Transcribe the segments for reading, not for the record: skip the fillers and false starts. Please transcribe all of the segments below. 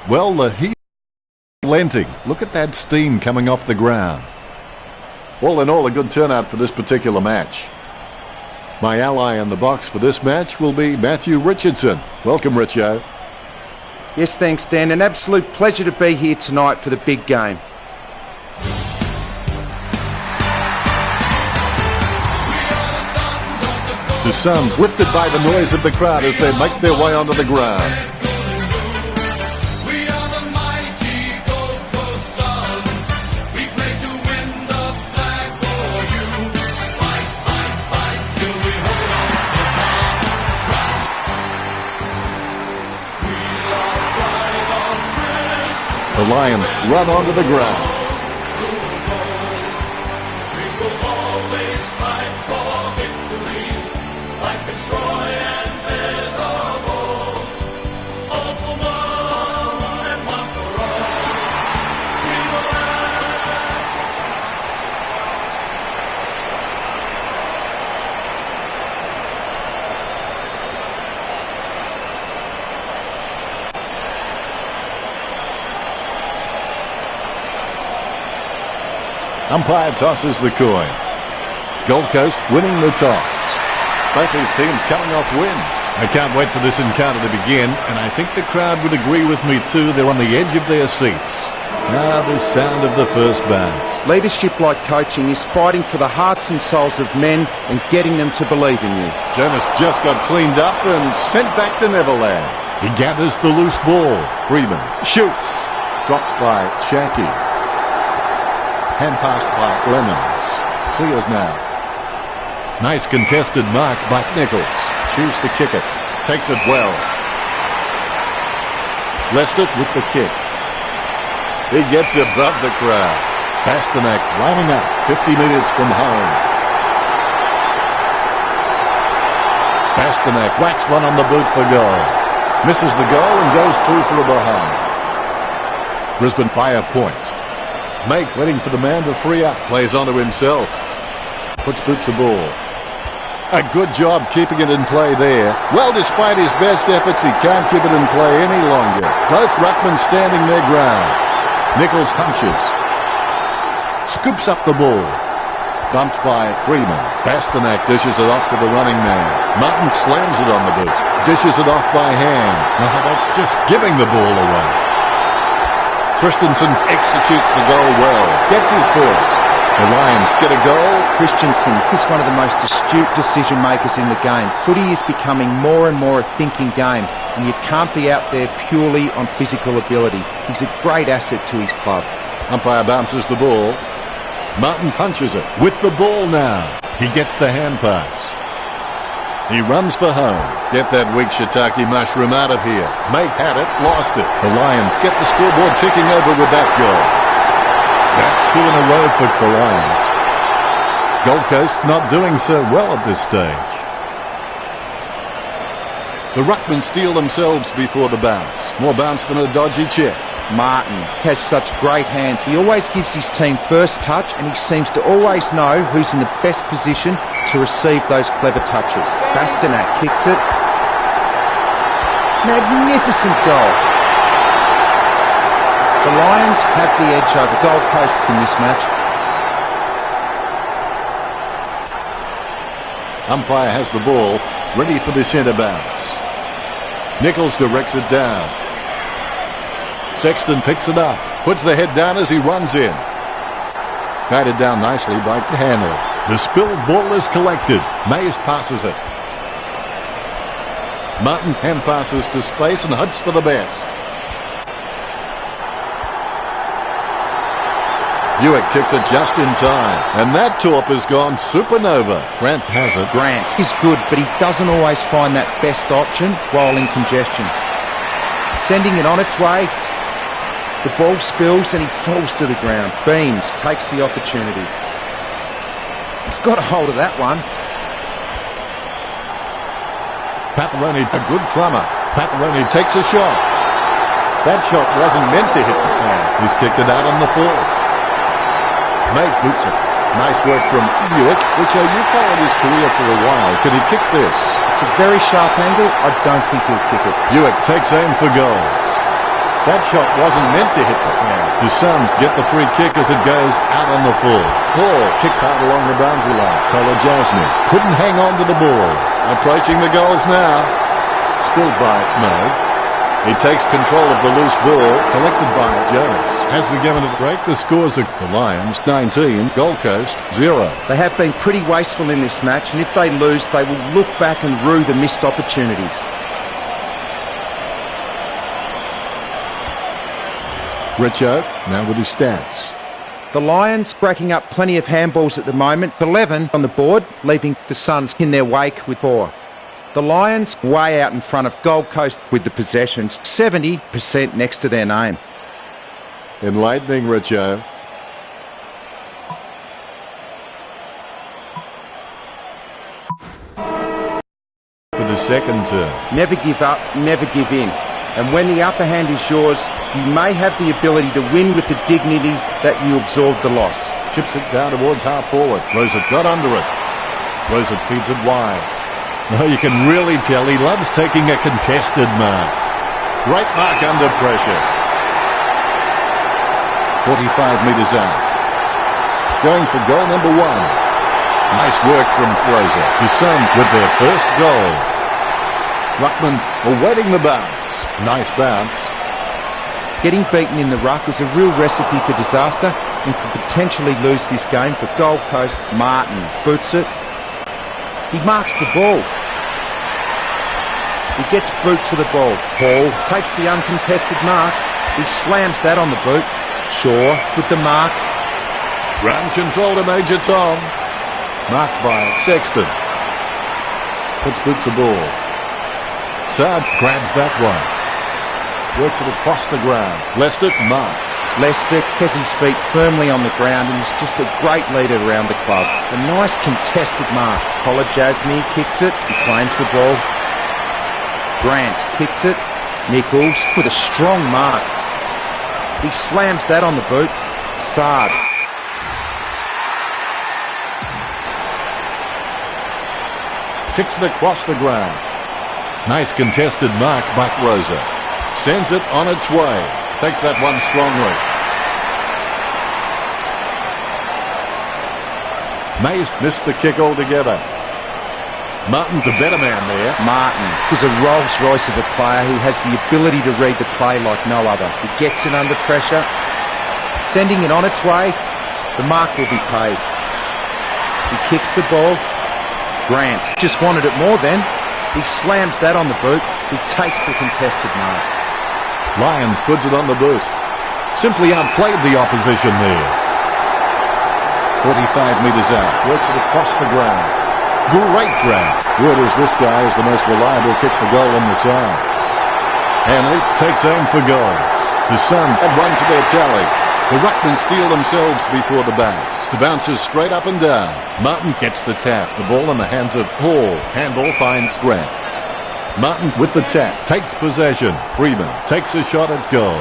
Well, the heat is relenting. Look at that steam coming off the ground. All in all, a good turnout for this particular match. My ally in the box for this match will be Matthew Richardson. Welcome, Richo. Yes, thanks, Dan. An absolute pleasure to be here tonight for the big game. The Suns lifted by the noise of the crowd as they make their way onto the ground. The Lions run onto the ground. Umpire tosses the coin. Gold Coast winning the toss. Both these teams coming off wins. I can't wait for this encounter to begin, and I think the crowd would agree with me too. They're on the edge of their seats. Now the sound of the first bounce. Leadership like coaching is fighting for the hearts and souls of men and getting them to believe in you. Jonas just got cleaned up and sent back to Neverland. He gathers the loose ball. Freeman shoots. Dropped by Shackey. Hand passed by Lemons. Clears now. Nice contested mark by Nichols. Chooses to kick it. Takes it well. Lester with the kick. He gets above the crowd. Pasternak lining up 50 metres from home. Pasternak whacks one on the boot for goal. Misses the goal and goes through for a behind. Brisbane by a point. Make waiting for the man to free up. Plays onto himself. Puts boot to ball. A good job keeping it in play there. Well, despite his best efforts, he can't keep it in play any longer. Both ruckmen standing their ground. Nichols punches. Scoops up the ball. Bumped by Freeman. Pasternak dishes it off to the running man. Martin slams it on the boot. Dishes it off by hand. Oh, that's just giving the ball away. Christensen executes the goal well. Gets his first. The Lions get a goal. Christensen is one of the most astute decision makers in the game. Footy is becoming more and more a thinking game, and you can't be out there purely on physical ability. He's a great asset to his club. Umpire bounces the ball. Martin punches it. With the ball now. He gets the hand pass. He runs for home. Get that weak shiitake mushroom out of here. Make had it, lost it. The Lions get the scoreboard ticking over with that goal. That's 2 in a row for the Lions. Gold Coast not doing so well at this stage. The ruckmen steal themselves before the bounce. More bounce than a dodgy check. Martin has such great hands. He always gives his team first touch, and he seems to always know who's in the best position to receive those clever touches. Pasternak kicks it. Magnificent goal. The Lions have the edge over Gold Coast in this match. Umpire has the ball, ready for the centre bounce. Nichols directs it down. Sexton picks it up, puts the head down as he runs in. Batted down nicely by Hanley. The spilled ball is collected. Mays passes it. Martin hand passes to space and hopes for the best. Hewitt kicks it just in time, and that torp has gone supernova. Grant has it. Grant is good, but he doesn't always find that best option while in congestion. Sending it on its way. The ball spills and he falls to the ground. Beams takes the opportunity. He's got a hold of that one. Papaloni, a good drummer. Papaloni takes a shot. That shot wasn't meant to hit the flag. He's kicked it out on the full. May boots it. Nice work from Hewitt, which you followed his career for a while. Can he kick this? It's a very sharp angle. I don't think he'll kick it. Hewitt takes aim for goals. That shot wasn't meant to hit the flag. The Suns get the free kick as it goes out on the full. Hall kicks hard along the boundary line. Kolajasny couldn't hang on to the ball. Approaching the goals now. Spilled by Mo. He takes control of the loose ball, collected by Jonas. As we go into the break, the scores are the Lions 19, Gold Coast 0. They have been pretty wasteful in this match, and if they lose, they will look back and rue the missed opportunities. Richo now with his stats. The Lions racking up plenty of handballs at the moment. 11 on the board, leaving the Suns in their wake with 4. The Lions way out in front of Gold Coast with the possessions, 70% next to their name. Enlightening, Richo. For the second term. Never give up, never give in. And when the upper hand is yours, you may have the ability to win with the dignity that you absorbed the loss. Chips it down towards half forward. Rosa got under it. Rosa feeds it wide. Oh, you can really tell he loves taking a contested mark. Great mark under pressure. 45 metres out. Going for goal number 1. Nice work from Rosa. The Suns with their first goal. Ruckman awaiting the bounce. Nice bounce. Getting beaten in the ruck is a real recipe for disaster and could potentially lose this game for Gold Coast. Martin boots it. He marks the ball. He gets boot to the ball. Hall takes the uncontested mark. He slams that on the boot. Shaw with the mark. Gran control to Major Tom. Marked by Sexton. Puts boot to ball. Saad grabs that one. Works it across the ground. Lester marks. Lester has his feet firmly on the ground and is just a great leader around the club. A nice contested mark. Kolajasny kicks it. He claims the ball. Grant kicks it. Nichols with a strong mark. He slams that on the boot. Saad. Kicks it across the ground. Nice contested mark by Rosa. Sends it on its way. Takes that one strongly. Mays missed the kick altogether. Martin, the better man there. Martin is a Rolls Royce of a player who has the ability to read the play like no other. He gets it under pressure. Sending it on its way. The mark will be paid. He kicks the ball. Grant just wanted it more then. He slams that on the boot. He takes the contested mark. Lions puts it on the boot. Simply outplayed the opposition there. 45 metres out. Works it across the ground. Great grab. Word is this guy is the most reliable kick for goal on the side. Hanley takes aim for goals. The Suns add one to their tally. The Ruckmen steal themselves before the bounce. The bounce is straight up and down. Martin gets the tap. The ball in the hands of Hall. Handball finds Grant. Martin with the tap. Takes possession. Freeman takes a shot at goal.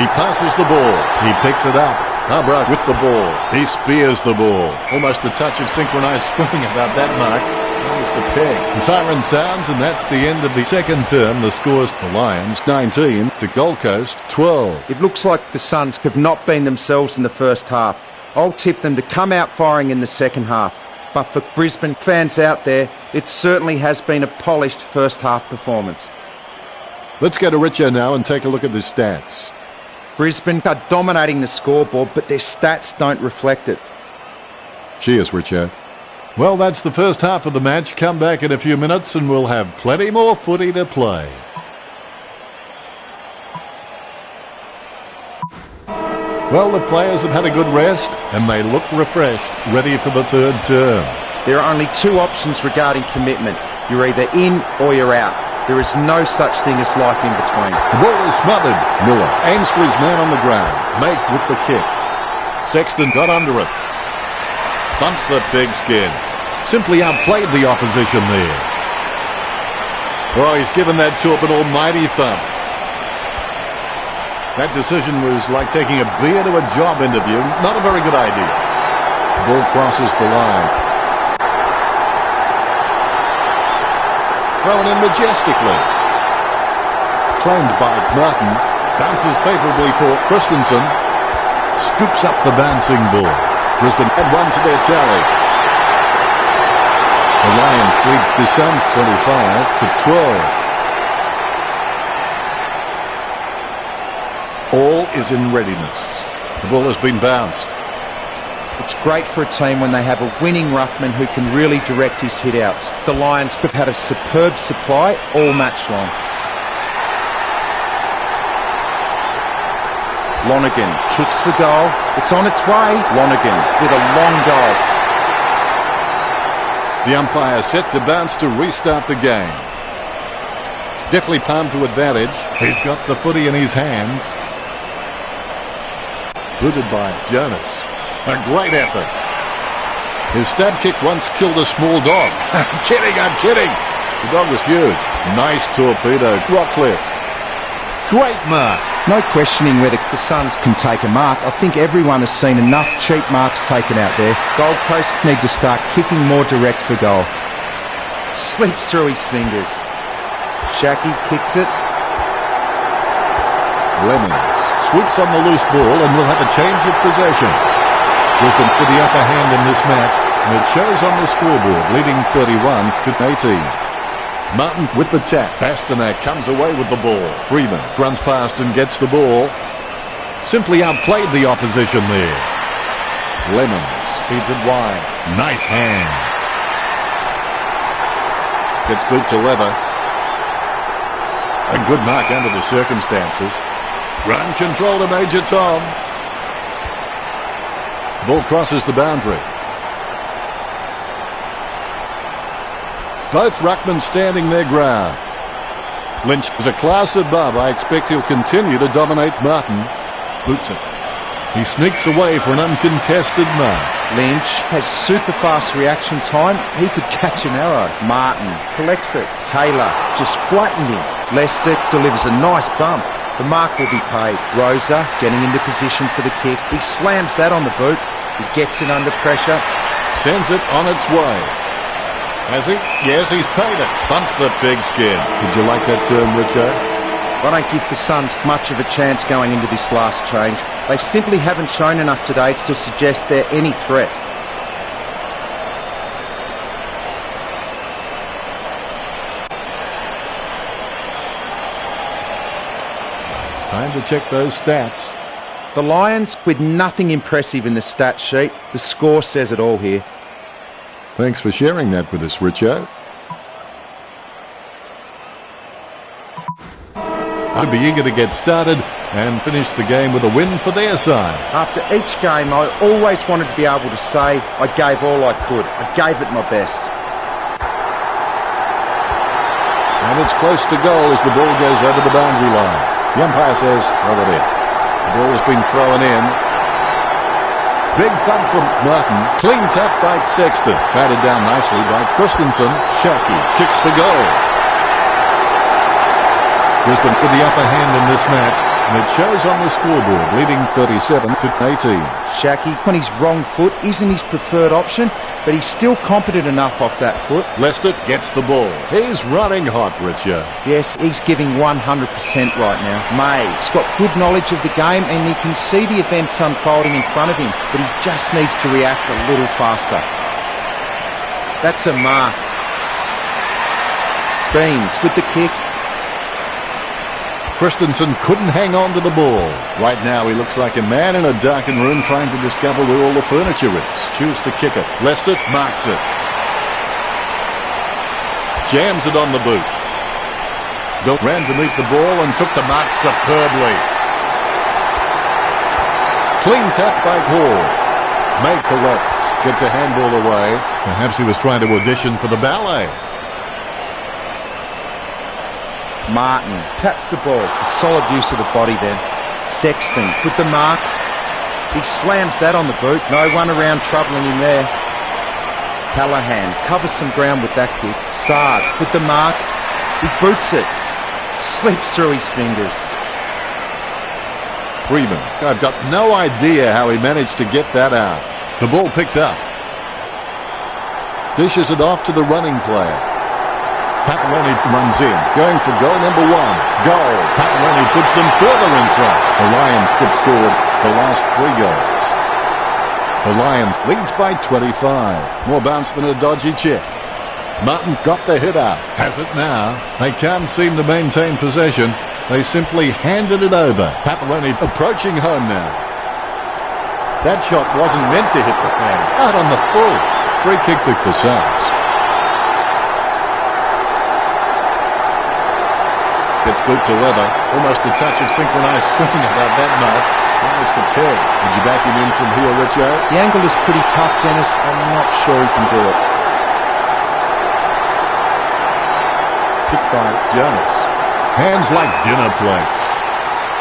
He passes the ball. He picks it up. Abra with the ball. He spears the ball. Almost a touch of synchronized swimming about that mark. There's the peg. The siren sounds, and that's the end of the second term. The score's the Lions 19 to Gold Coast 12. It looks like the Suns have not been themselves in the first half. I'll tip them to come out firing in the second half. But for Brisbane fans out there, it certainly has been a polished first half performance. Let's go to Richo now and take a look at the stats. Brisbane are dominating the scoreboard, but their stats don't reflect it. Cheers, Richo. Well, that's the first half of the match. Come back in a few minutes and we'll have plenty more footy to play. Well, the players have had a good rest and they look refreshed, ready for the third term. There are only two options regarding commitment. You're either in or you're out. There is no such thing as life in between. The ball is smothered. Miller aims for his man on the ground. Make with the kick. Sexton got under it. Bumps the pigskin. Simply outplayed the opposition there. Oh, he's given that Torp an almighty thump. That decision was like taking a beer to a job interview. Not a very good idea. The ball crosses the line. Thrown in majestically. claimed by Martin. Bounces favourably for Christensen. Scoops up the bouncing ball. Brisbane add one to their tally. The Lions lead the Suns 25-12. All is in readiness. The ball has been bounced. It's great for a team when they have a winning ruckman who can really direct his hit-outs. The Lions have had a superb supply all match long. Lonergan kicks for goal. It's on its way. Lonergan with a long goal. The umpire set to bounce to restart the game. Definitely palmed to advantage. He's got the footy in his hands. Booted by Jonas. A great effort. His stab kick once killed a small dog. I'm kidding. The dog was huge. Nice torpedo. Rockcliffe. Great mark. No questioning whether the Suns can take a mark. I think everyone has seen enough cheap marks taken out there. Gold Coast need to start kicking more direct for goal. Slips through his fingers. Shaki kicks it. Lemons swoops on the loose ball and will have a change of possession. Brisbane with the upper hand in this match, and it shows on the scoreboard, leading 31-18. Martin with the tap. Pasternak comes away with the ball. Freeman runs past and gets the ball. Simply outplayed the opposition there. Lemons feeds it wide. Nice hands. Gets boot to leather. A good mark under the circumstances. Run control to Major Tom. Ball crosses the boundary. Both ruckmen standing their ground. Lynch is a class above. I expect he'll continue to dominate Martin. Boots it. He sneaks away for an uncontested mark. Lynch has super fast reaction time. He could catch an arrow. Martin collects it. Taylor just flattened him. Lester delivers a nice bump. The mark will be paid. Rosa getting into position for the kick. He slams that on the boot. He gets it under pressure. Sends it on its way. Has he? Yes, he's paid it. Bumps the pigskin. Did you like that term, Richard? I don't give the Suns much of a chance going into this last change. They simply haven't shown enough today to suggest they're any threat. Time to check those stats. The Lions with nothing impressive in the stat sheet. The score says it all here. Thanks for sharing that with us, Richo. I'd be eager to get started and finish the game with a win for their side. After each game, I always wanted to be able to say I gave all I could. I gave it my best. And it's close to goal as the ball goes over the boundary line. The umpire says throw it in. The ball has been thrown in. Big thump from Martin. Clean tap by Sexton. Batted down nicely by Christensen. Shaki kicks the goal. Brisbane with the upper hand in this match, and it shows on the scoreboard, leading 37-18. Shaki, on his wrong foot, isn't his preferred option, but he's still competent enough off that foot. Lester gets the ball. He's running hot, Richard. Yes, he's giving 100% right now. May's got good knowledge of the game, and he can see the events unfolding in front of him, but he just needs to react a little faster. That's a mark. Beans with the kick. Christensen couldn't hang on to the ball. Right now he looks like a man in a darkened room trying to discover where all the furniture is. Choose to kick it. Lester marks it. Jams it on the boot. Bill ran to meet the ball and took the mark superbly. Clean tap by Hall. Made collects. Gets a handball away. Perhaps he was trying to audition for the ballet. Martin taps the ball. A solid use of the body then. Sexton with the mark. He slams that on the boot. No one around troubling him there. Callahan covers some ground with that kick. Sard with the mark. He boots it. Slips through his fingers. Freeman. I've got no idea how he managed to get that out. The ball picked up. Dishes it off to the running player. Papaloni runs in, going for goal number 1. Goal. Papaloni puts them further in front. The Lions could score the last 3 goals. The Lions leads by 25. More bounce than a dodgy check. Martin got the hit out. Has it now. They can't seem to maintain possession. They simply handed it over. Papaloni approaching home now. That shot wasn't meant to hit the flag. Out on the full. Free kick to the Suns. Gets boot to leather. Almost a touch of synchronised swimming about that mark. Almost the peg. Would you back him in from here, Richo? The angle is pretty tough, Dennis. I'm not sure he can do it. Picked by Jonas. Hands like dinner plates.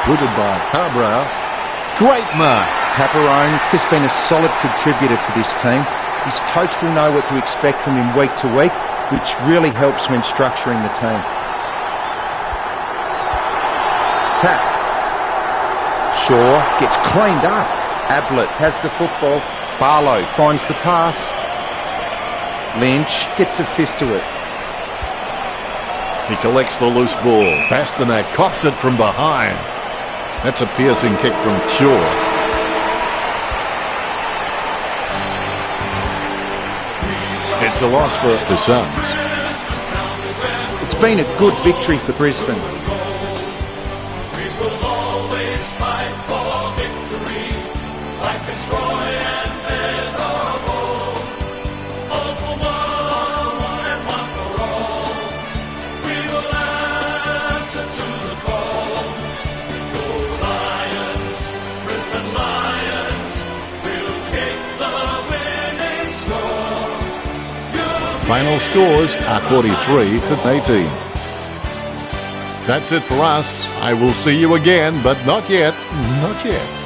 Booted by Harbrow. Great mark. Paparone has been a solid contributor for this team. His coach will know what to expect from him week to week, which really helps when structuring the team. Tap. Shaw gets cleaned up. Ablett has the football. Barlow finds the pass. Lynch gets a fist to it. He collects the loose ball. Pasternak cops it from behind. That's a piercing kick from Shaw. It's a loss for the Suns. It's been a good victory for Brisbane. Final scores are 43-18. That's it for us. I will see you again, but not yet. Not yet.